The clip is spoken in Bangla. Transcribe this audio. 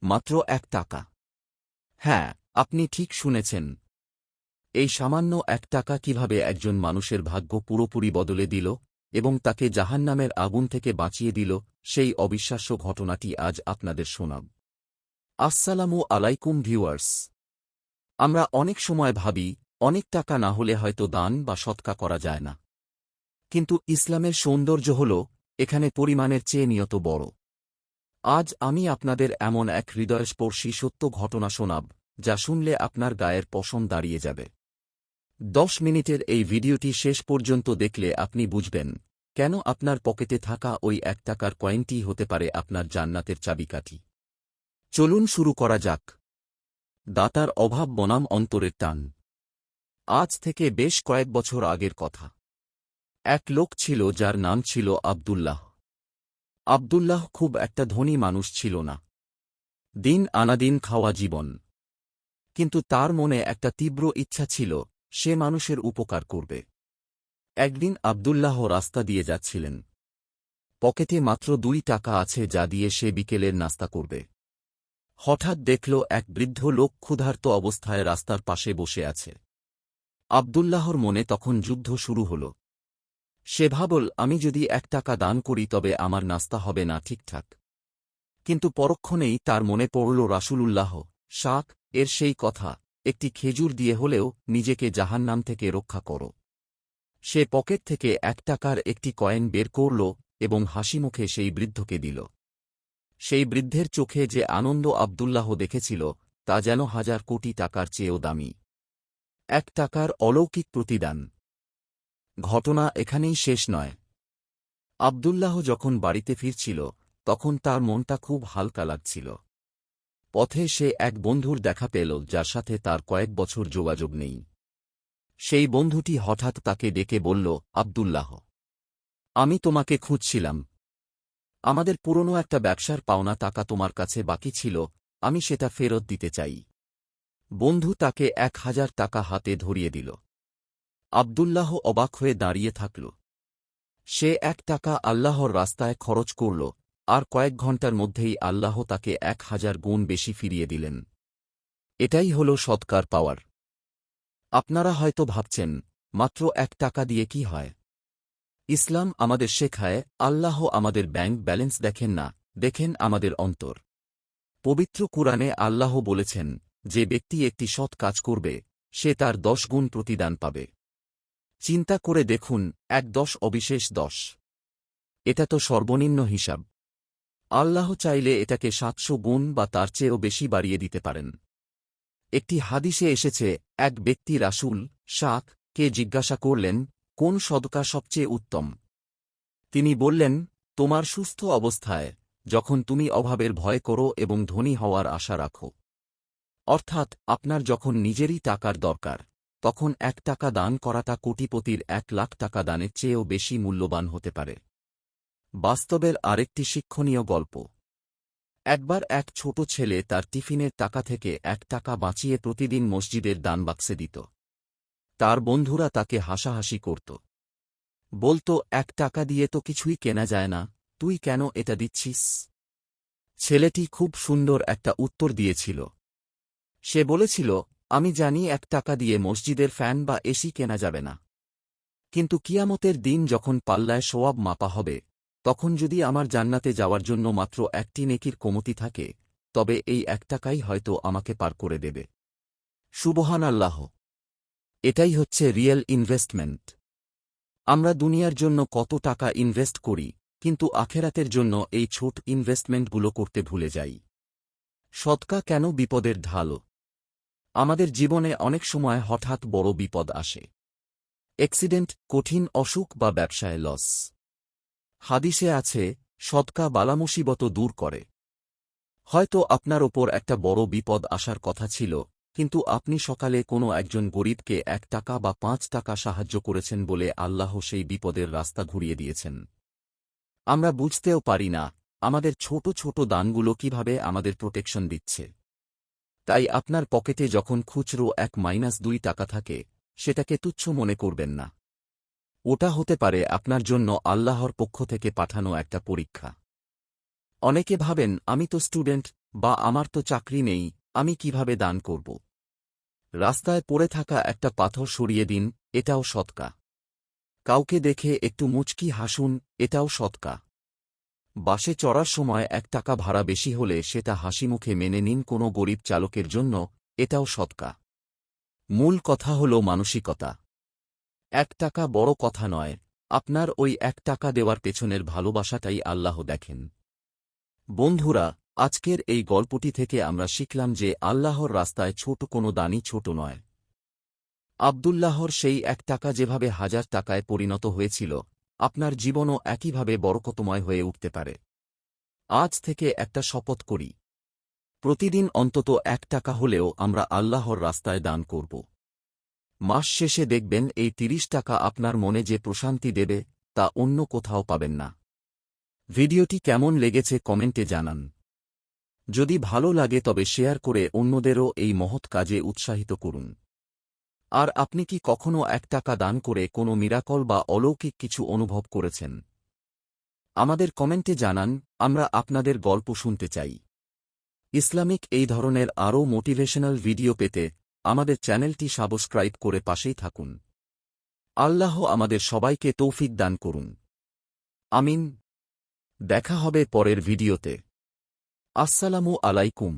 মাত্র 1 টাকা। হ্যাঁ, আপনি ঠিক শুনেছেন। এই সামান্য 1 টাকা কিভাবে একজন মানুষের ভাগ্য পুরোপুরি বদলে দিল এবং তাকে জাহান্নামের আগুন থেকে বাঁচিয়ে দিল, সেই অবিশ্বাস্য ঘটনাটি আজ আপনাদের শোনাব। আসসালামু আলাইকুম ভিউয়ার্স। আমরা অনেক সময় ভাবি, অনেক টাকা না হলে হয়তো দান বা সৎকা করা যায় না। কিন্তু ইসলামের সৌন্দর্য হল এখানে পরিমাণের চেয়ে নিয়ত বড়। আজ আমি আপনাদের এমন এক হৃদয়স্পর্শী সত্য ঘটনা শোনাব, যা শুনলে আপনার গায়ের পশম দাঁড়িয়ে যাবে। 10 মিনিটের এই ভিডিওটি শেষ পর্যন্ত দেখলে আপনি বুঝবেন, কেন আপনার পকেটে থাকা ওই 1 টাকার কয়েনটি হতে পারে আপনার জান্নাতের চাবিকাঠি। চলুন শুরু করা যাক। দাতার অভাব বনাম অন্তরের টান। আজ থেকে বেশ কয়েক বছর আগের কথা। এক লোক ছিল যার নাম ছিল আব্দুল্লাহ। আব্দুল্লাহ খুব একটা ধনী মানুষ ছিল না। দিন আনাদিন খাওয়া জীবন। কিন্তু তার মনে একটা তীব্র ইচ্ছা ছিল, সে মানুষের উপকার করবে। একদিন আব্দুল্লাহ রাস্তা দিয়ে যাচ্ছিলেন। পকেটে মাত্র 2 টাকা আছে, যা দিয়ে সে বিকেলের নাস্তা করবে। হঠাৎ দেখল এক বৃদ্ধ লোক ক্ষুধার্ত অবস্থায় রাস্তার পাশে বসে আছে। আব্দুল্লাহর মনে তখন যুদ্ধ শুরু হল। সে ভাবল, আমি যদি 1 টাকা দান করি তবে আমার নাস্তা হবে না ঠিকঠাক। কিন্তু পরক্ষণেই তার মনে পড়ল রাসূলুল্লাহ শাক এর সেই কথা, একটি খেজুর দিয়ে হলেও নিজেকে জাহান্নাম থেকে রক্ষা করো। সে পকেট থেকে 1 টাকার একটি কয়েন বের করল এবং হাসিমুখে সেই বৃদ্ধকে দিল। সেই বৃদ্ধের চোখে যে আনন্দ আব্দুল্লাহ দেখেছিল, তা যেন 1000 কোটি টাকার চেয়েও দামি। 1 টাকার অলৌকিক প্রতিদান। ঘটনা এখানেই শেষ নয়। আব্দুল্লাহ যখন বাড়িতে ফিরছিল, তখন তার মনটা খুব হালকা লাগছিল। পথে সে এক বন্ধুর দেখা পেল, যার সাথে তার কয়েক বছর যোগাযোগ নেই। সেই বন্ধুটি হঠাৎ তাকে ডেকে বলল, আব্দুল্লাহ, আমি তোমাকে খুঁজছিলাম। আমাদের পুরনো একটা ব্যবসার পাওনা টাকা তোমার কাছে বাকি ছিল, আমি সেটা ফেরত দিতে চাই। বন্ধু তাকে 1000 টাকা হাতে ধরিয়ে দিল। আব্দুল্লাহ অবাক হয়ে দাঁড়িয়ে থাকল। সে 1 টাকা আল্লাহর রাস্তায় খরচ করল, আর কয়েক ঘণ্টার মধ্যেই আল্লাহ তাকে 1000 গুণ বেশি ফিরিয়ে দিলেন। এটাই হল সৎকার পাওয়ার। আপনারা হয়তো ভাবছেন, মাত্র 1 টাকা দিয়ে কি হয়? ইসলাম আমাদের শেখায়, আল্লাহ আমাদের ব্যাংক ব্যালেন্স দেখেন না, দেখেন আমাদের অন্তর। পবিত্র কুরআনে আল্লাহ বলেছেন, যে ব্যক্তি একটি সৎ কাজ করবে, সে তার 10 গুণ প্রতিদান পাবে। চিন্তা করে দেখুন, 1-10 অবিশেষ 10। এটা তো সর্বনিম্ন হিসাব। আল্লাহ চাইলে এটাকে 700 গুণ বা তার চেয়েও বেশি বাড়িয়ে দিতে পারেন। একটি হাদিসে এসেছে, এক ব্যক্তি রাসূল শাক কে জিজ্ঞাসা করলেন, কোন সদকা সবচেয়ে উত্তম? তিনি বললেন, তোমার সুস্থ অবস্থায়, যখন তুমি অভাবের ভয় করো এবং ধনী হওয়ার আশা রাখো। অর্থাৎ আপনার যখন নিজেরই টাকার দরকার, তখন 1 টাকা দান করাটা কোটিপতির 1 লাখ টাকা দানের চেয়েও বেশি মূল্যবান হতে পারে। বাস্তবের আরেকটি শিক্ষণীয় গল্প। একবার এক ছোট ছেলে তার টিফিনের টাকা থেকে 1 টাকা বাঁচিয়ে প্রতিদিন মসজিদের দানবাক্সে দিত। তার বন্ধুরা তাকে হাসাহাসি করত। বলতো, 1 টাকা দিয়ে তো কিছুই কেনা যায় না, তুই কেন এটা দিচ্ছিস? ছেলেটি খুব সুন্দর একটা উত্তর দিয়েছিল। সে বলেছিল, আমি জানি 1 টাকা দিয়ে মসজিদের ফ্যান বা এসি কেনা যাবে না। কিন্তু কিয়ামতের দিন যখন পাল্লায় সওয়াব মাপা হবে, তখন যদি আমার জান্নাতে যাওয়ার জন্য মাত্র একটি নেকির কমতি থাকে, তবে এই 1 টাকাই হয়তো আমাকে পার করে দেবে। সুবহানাল্লাহ। এটাই হচ্ছে রিয়েল ইনভেস্টমেন্ট। আমরা দুনিয়ার জন্য কত টাকা ইনভেস্ট করি, কিন্তু আখেরাতের জন্য এই ছোট ইনভেস্টমেন্টগুলো করতে ভুলে যাই। সদকা কেন বিপদের ঢাল? আমাদের জীবনে অনেক সময় হঠাৎ বড় বিপদ আসে। অ্যাক্সিডেন্ট, কঠিন অসুখ বা ব্যবসায় লস। হাদিসে আছে, সদকা বালা মুসিবত দূর করে। হয়তো আপনার ওপর একটা বড় বিপদ আসার কথা ছিল, কিন্তু আপনি সকালে কোনো একজন গরিবকে 1 টাকা বা 5 টাকা সাহায্য করেছেন বলে আল্লাহ সেই বিপদের রাস্তা ঘুরিয়ে দিয়েছেন। আমরা বুঝতেও পারি না, আমাদের ছোট ছোট দানগুলো কিভাবে আমাদের প্রোটেকশন দিচ্ছে। তাই আপনার পকেটে যখন খুচরো 1-2 টাকা থাকে, সেটাকে তুচ্ছ মনে করবেন না। ওটা হতে পারে আপনার জন্য আল্লাহর পক্ষ থেকে পাঠানো একটা পরীক্ষা। অনেকে ভাবেন, আমি তো স্টুডেন্ট, বা আমার তো চাকরি নেই, আমি কিভাবে দান করব? রাস্তায় পড়ে থাকা একটা পাথর সরিয়ে দিন, এটাও সদকা। কাউকে দেখে একটু মুচকি হাসুন, এটাও সদকা। বাসে চড়ার সময় ১ টাকা ভাড়া বেশি হলে সেটা হাসিমুখে মেনে নিন কোনো গরিব চালকের জন্য, এটাও সদকা। মূল কথা হল মানসিকতা। ১ টাকা বড় কথা নয়, আপনার ওই ১ টাকা দেওয়ার পেছনের ভালোবাসাটাই আল্লাহ দেখেন। বন্ধুরা, আজকের এই গল্পটি থেকে আমরা শিখলাম যে আল্লাহর রাস্তায় ছোট কোনো দানই ছোট নয়। আব্দুল্লাহর সেই ১ টাকা যেভাবে ১,০০০ টাকায় পরিণত হয়েছিল, আপনার জীবনও একইভাবে বরকতময় হয়ে উঠতে পারে। আজ থেকে একটা শপথ করি, প্রতিদিন অন্তত ১ টাকা হলেও আমরা আল্লাহর রাস্তায় দান করব। মাস শেষে দেখবেন এই ৩০ টাকা আপনার মনে যে প্রশান্তি দেবে, তা অন্য কোথাও পাবেন না। ভিডিওটি কেমন লেগেছে কমেন্টে জানান। যদি ভালো লাগে তবে শেয়ার করে অন্যদেরও এই মহৎ কাজে উৎসাহিত করুন। আর আপনি কি কখনো ১ টাকা দান করে কোনো মিরাকল বা অলৌকিক কিছু অনুভব করেছেন? আমাদের কমেন্টে জানান, আমরা আপনাদের গল্প শুনতে চাই। ইসলামিক এই ধরনের আরও মোটিভেশনাল ভিডিও পেতে আমাদের চ্যানেলটি সাবস্ক্রাইব করে পাশেই থাকুন। আল্লাহ আমাদের সবাইকে তৌফিক দান করুন। আমিন। দেখা হবে পরের ভিডিওতে। আসসালামু আলাইকুম।